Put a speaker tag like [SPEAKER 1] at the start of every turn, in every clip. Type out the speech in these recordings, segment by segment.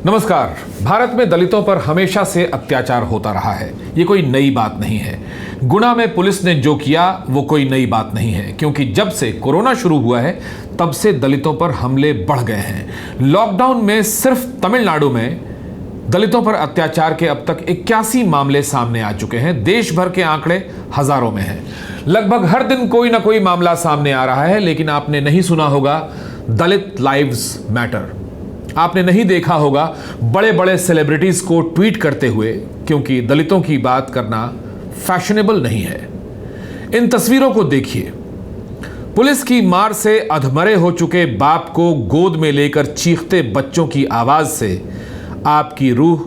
[SPEAKER 1] नमस्कार। भारत में दलितों पर हमेशा से अत्याचार होता रहा है। ये कोई नई बात नहीं है। गुना में पुलिस ने जो किया वो कोई नई बात नहीं है, क्योंकि जब से कोरोना शुरू हुआ है तब से दलितों पर हमले बढ़ गए हैं। लॉकडाउन में सिर्फ तमिलनाडु में दलितों पर अत्याचार के अब तक 81 मामले सामने आ चुके हैं। देश भर के आंकड़े हजारों में हैं। लगभग हर दिन कोई ना कोई मामला सामने आ रहा है, लेकिन आपने नहीं सुना होगा दलित लाइव्स मैटर। आपने नहीं देखा होगा बड़े बड़े सेलिब्रिटीज को ट्वीट करते हुए, क्योंकि दलितों की बात करना फैशनेबल नहीं है। इन तस्वीरों को देखिए। पुलिस की मार से अधमरे हो चुके बाप को गोद में लेकर चीखते बच्चों की आवाज से आपकी रूह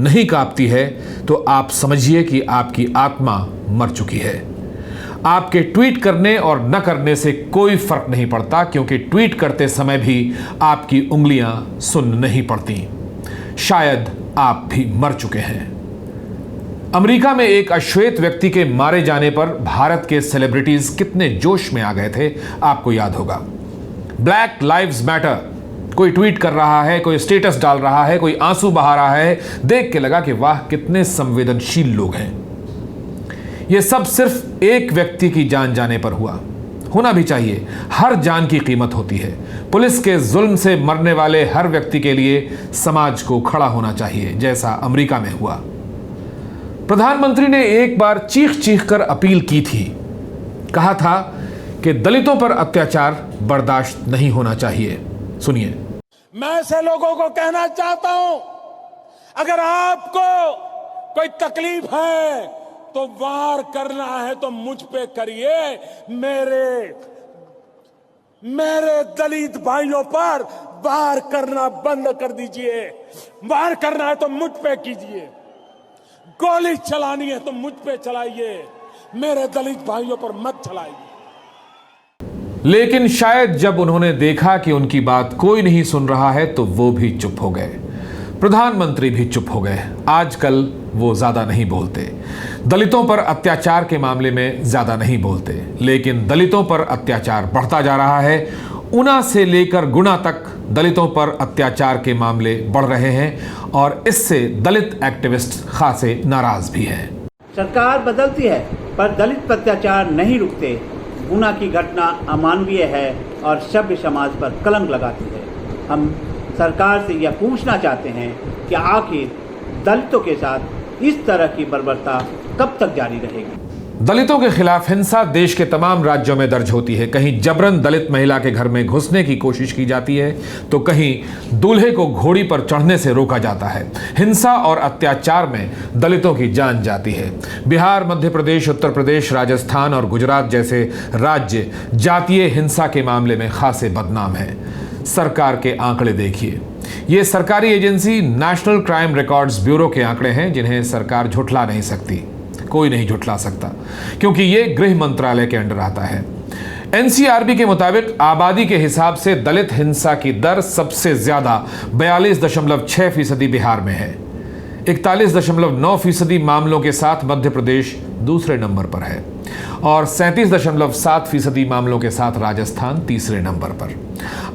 [SPEAKER 1] नहीं कांपती है तो आप समझिए कि आपकी आत्मा मर चुकी है। आपके ट्वीट करने और न करने से कोई फर्क नहीं पड़ता, क्योंकि ट्वीट करते समय भी आपकी उंगलियां सुन नहीं पड़ती। शायद आप भी मर चुके हैं। अमेरिका में एक अश्वेत व्यक्ति के मारे जाने पर भारत के सेलिब्रिटीज कितने जोश में आ गए थे, आपको याद होगा। ब्लैक लाइव्स मैटर कोई ट्वीट कर रहा है, कोई स्टेटस डाल रहा है, कोई आंसू बहा रहा है। देख के लगा कि वाह, कितने संवेदनशील लोग हैं। यह सब सिर्फ एक व्यक्ति की जान जाने पर हुआ। होना भी चाहिए। हर जान की कीमत होती है। पुलिस के जुल्म से मरने वाले हर व्यक्ति के लिए समाज को खड़ा होना चाहिए, जैसा अमेरिका में हुआ। प्रधानमंत्री ने एक बार चीख चीख कर अपील की थी। कहा था कि दलितों पर अत्याचार बर्दाश्त नहीं होना चाहिए। सुनिए।
[SPEAKER 2] मैं ऐसे लोगों को कहना चाहता हूं, अगर आपको कोई तकलीफ है तो वार करना है तो मुझ पे करिए। मेरे दलित भाइयों पर वार करना बंद कर दीजिए। वार करना है तो मुझ पे कीजिए। गोली चलानी है तो मुझ पे चलाइए, मेरे दलित भाइयों पर मत चलाइए।
[SPEAKER 1] लेकिन शायद जब उन्होंने देखा कि उनकी बात कोई नहीं सुन रहा है तो वो भी चुप हो गए। प्रधानमंत्री भी चुप हो गए। आजकल वो ज्यादा नहीं बोलते। दलितों पर अत्याचार के मामले में ज्यादा नहीं बोलते, लेकिन दलितों पर अत्याचार बढ़ता जा रहा है। ऊना से लेकर गुना तक दलितों पर अत्याचार के मामले बढ़ रहे हैं और इससे दलित एक्टिविस्ट खासे नाराज भी हैं।
[SPEAKER 3] सरकार बदलती है पर दलित पर अत्याचार नहीं रुकते। गुना की घटना अमानवीय है और सभ्य समाज पर कलंक लगाती है। हम सरकार से यह पूछना चाहते हैं कि आखिर दलितों के साथ इस तरह की बर्बरता कब तक जारी रहेगी।
[SPEAKER 1] दलितों के खिलाफ हिंसा देश के तमाम राज्यों में दर्ज होती है। कहीं जबरन दलित महिला के घर में घुसने की कोशिश की जाती है तो कहीं दूल्हे को घोड़ी पर चढ़ने से रोका जाता है। हिंसा और अत्याचार में दलितों की जान जाती है। बिहार, मध्य प्रदेश, उत्तर प्रदेश, राजस्थान और गुजरात जैसे राज्य जातीय हिंसा के मामले में खासे बदनाम हैं। सरकार के आंकड़े देखिए। ये सरकारी agency national crime records bureau के आंकड़े हैं, जिन्हें सरकार झुठला नहीं सकती। कोई नहीं झुठला सकता, क्योंकि ये गृह मंत्रालय के अंडर आता है। एनसीआरबी के मुताबिक आबादी के हिसाब से दलित हिंसा की दर सबसे ज्यादा 42.6% बिहार में है। 41.9% मामलों के साथ मध्य प्रदेश दूसरे नंबर पर है और 37.7% मामलों के साथ राजस्थान तीसरे नंबर पर।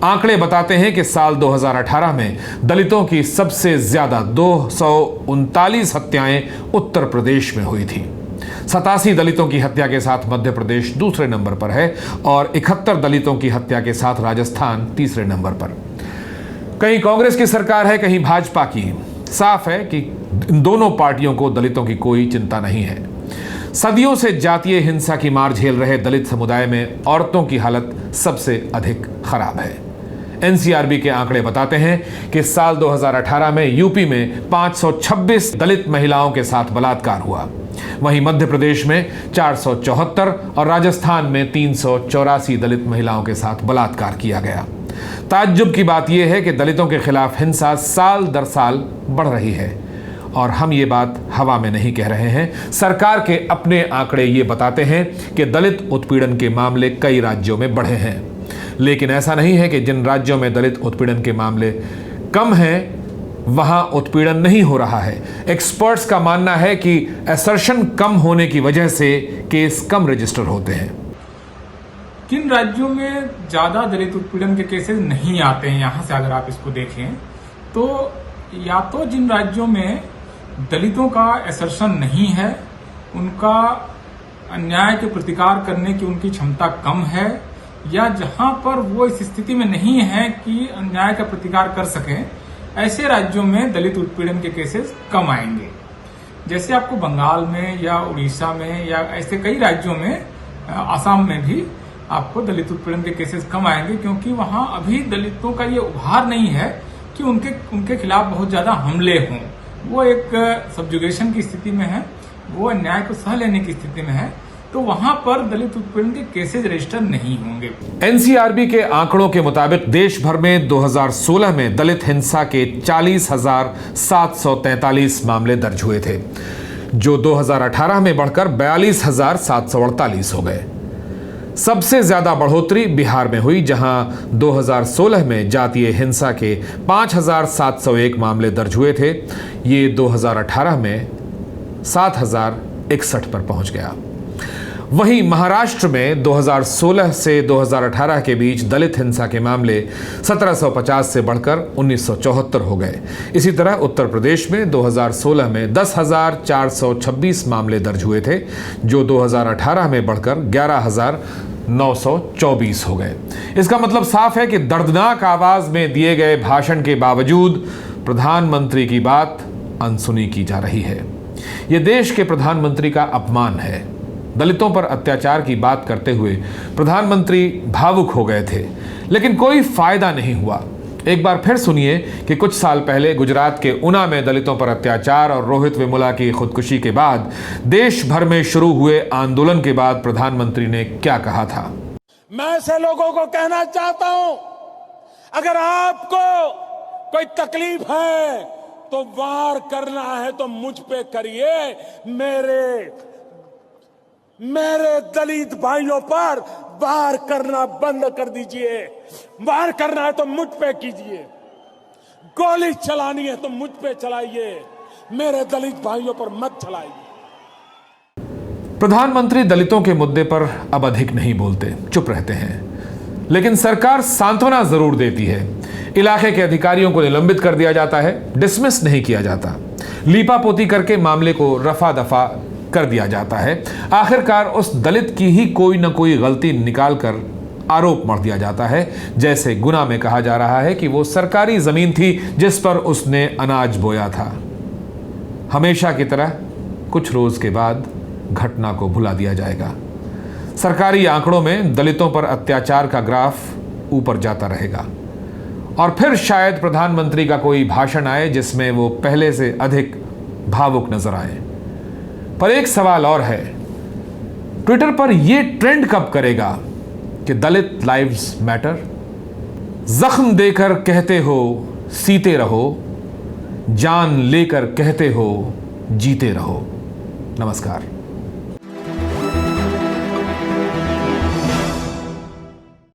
[SPEAKER 1] आंकड़े बताते हैं कि साल 2018 में दलितों की सबसे ज्यादा 239 हत्याएं उत्तर प्रदेश में हुई थी। 87 दलितों की हत्या के साथ मध्य प्रदेश दूसरे नंबर पर है और 71 दलितों की हत्या के साथ राजस्थान तीसरे नंबर पर। कहीं कांग्रेस की सरकार है, कहीं भाजपा की। साफ है कि इन दोनों पार्टियों को दलितों की कोई चिंता नहीं है। सदियों से जातीय हिंसा की मार झेल रहे दलित समुदाय में औरतों की हालत सबसे अधिक खराब है। एनसीआरबी के आंकड़े बताते हैं कि साल 2018 में यूपी में 526 दलित महिलाओं के साथ बलात्कार हुआ। वहीं मध्य प्रदेश में 474 और राजस्थान में 384 दलित महिलाओं के साथ बलात्कार किया गया। ताज्जुब की बात यह है कि दलितों के खिलाफ हिंसा साल दर साल बढ़ रही है और हम ये बात हवा में नहीं कह रहे हैं। सरकार के अपने आंकड़े ये बताते हैं कि दलित उत्पीड़न के मामले कई राज्यों में बढ़े हैं। लेकिन ऐसा नहीं है कि जिन राज्यों में दलित उत्पीड़न के मामले कम हैं वहां उत्पीड़न नहीं हो रहा है। एक्सपर्ट्स का मानना है कि असर्शन कम होने की वजह से केस कम रजिस्टर होते हैं।
[SPEAKER 4] किन राज्यों में ज्यादा दलित उत्पीड़न के केसेस नहीं आते हैं, यहां से अगर आप इसको देखें तो या तो जिन राज्यों में दलितों का असर्शन नहीं है, उनका अन्याय के प्रतिकार करने की उनकी क्षमता कम है, या जहां पर वो इस स्थिति में नहीं है कि अन्याय का प्रतिकार कर सकें, ऐसे राज्यों में दलित उत्पीड़न के केसेस कम आएंगे। जैसे आपको बंगाल में या उड़ीसा में या ऐसे कई राज्यों में, आसाम में भी आपको दलित उत्पीड़न के केसेस कम आएंगे, क्योंकि वहां अभी दलितों का ये उभार नहीं है कि उनके खिलाफ बहुत ज्यादा हमले हों। वो एक सबजुगेशन की स्थिति में है, वो अन्याय को सह लेने की स्थिति में है, तो वहां पर दलित उत्पीड़न के केसेज रजिस्टर नहीं होंगे।
[SPEAKER 1] एनसीआरबी के आंकड़ों के मुताबिक देश भर में 2016 में दलित हिंसा के 40,743 मामले दर्ज हुए थे, जो 2018 में बढ़कर 42,748 हो गए। सबसे ज्यादा बढ़ोतरी बिहार में हुई, जहां 2016 में जातीय हिंसा के 5,701 मामले दर्ज हुए थे। ये 2018 में 7,061 पर पहुंच गया। वहीं महाराष्ट्र में 2016 से 2018 के बीच दलित हिंसा के मामले 1750 से बढ़कर 1974 हो गए। इसी तरह उत्तर प्रदेश में 2016 में 10,426 मामले दर्ज हुए थे, जो 2018 में बढ़कर 11,924 हो गए। इसका मतलब साफ है कि दर्दनाक आवाज में दिए गए भाषण के बावजूद प्रधानमंत्री की बात अनसुनी की जा रही है। यह देश के प्रधानमंत्री का अपमान है। दलितों पर अत्याचार की बात करते हुए प्रधानमंत्री भावुक हो गए थे, लेकिन कोई फायदा नहीं हुआ। एक बार फिर सुनिए कि कुछ साल पहले गुजरात के ऊना में दलितों पर अत्याचार और रोहित वेमुला की खुदकुशी के बाद देश भर में शुरू हुए आंदोलन के बाद प्रधानमंत्री ने क्या कहा था।
[SPEAKER 2] मैं ऐसे लोगों को कहना चाहता हूं, अगर आपको कोई तकलीफ है तो वार करना है तो मुझ पे करिए, मेरे दलित भाइयों पर वार करना बंद कर दीजिए। वार करना है तो मुझ पे कीजिए, गोली चलानी है तो मुझ पे चलाइए, मेरे दलित भाइयों पर मत चलाइए।
[SPEAKER 1] प्रधानमंत्री दलितों के मुद्दे पर अब अधिक नहीं बोलते, चुप रहते हैं, लेकिन सरकार सांत्वना जरूर देती है। इलाके के अधिकारियों को निलंबित कर दिया जाता है, डिसमिस नहीं किया जाता। लीपापोती करके मामले को रफा दफा कर दिया जाता है। आखिरकार उस दलित की ही कोई न कोई गलती निकालकर आरोप मढ़ दिया जाता है। जैसे गुना में कहा जा रहा है कि वो सरकारी जमीन थी जिस पर उसने अनाज बोया था। हमेशा की तरह कुछ रोज के बाद घटना को भुला दिया जाएगा। सरकारी आंकड़ों में दलितों पर अत्याचार का ग्राफ ऊपर जाता रहेगा और फिर शायद प्रधानमंत्री का कोई भाषण आए जिसमें वो पहले से अधिक भावुक नजर आए। पर एक सवाल और है, ट्विटर पर यह ट्रेंड कब करेगा कि दलित लाइव्स मैटर? जख्म देकर कहते हो सीते रहो, जान लेकर कहते हो जीते रहो। नमस्कार।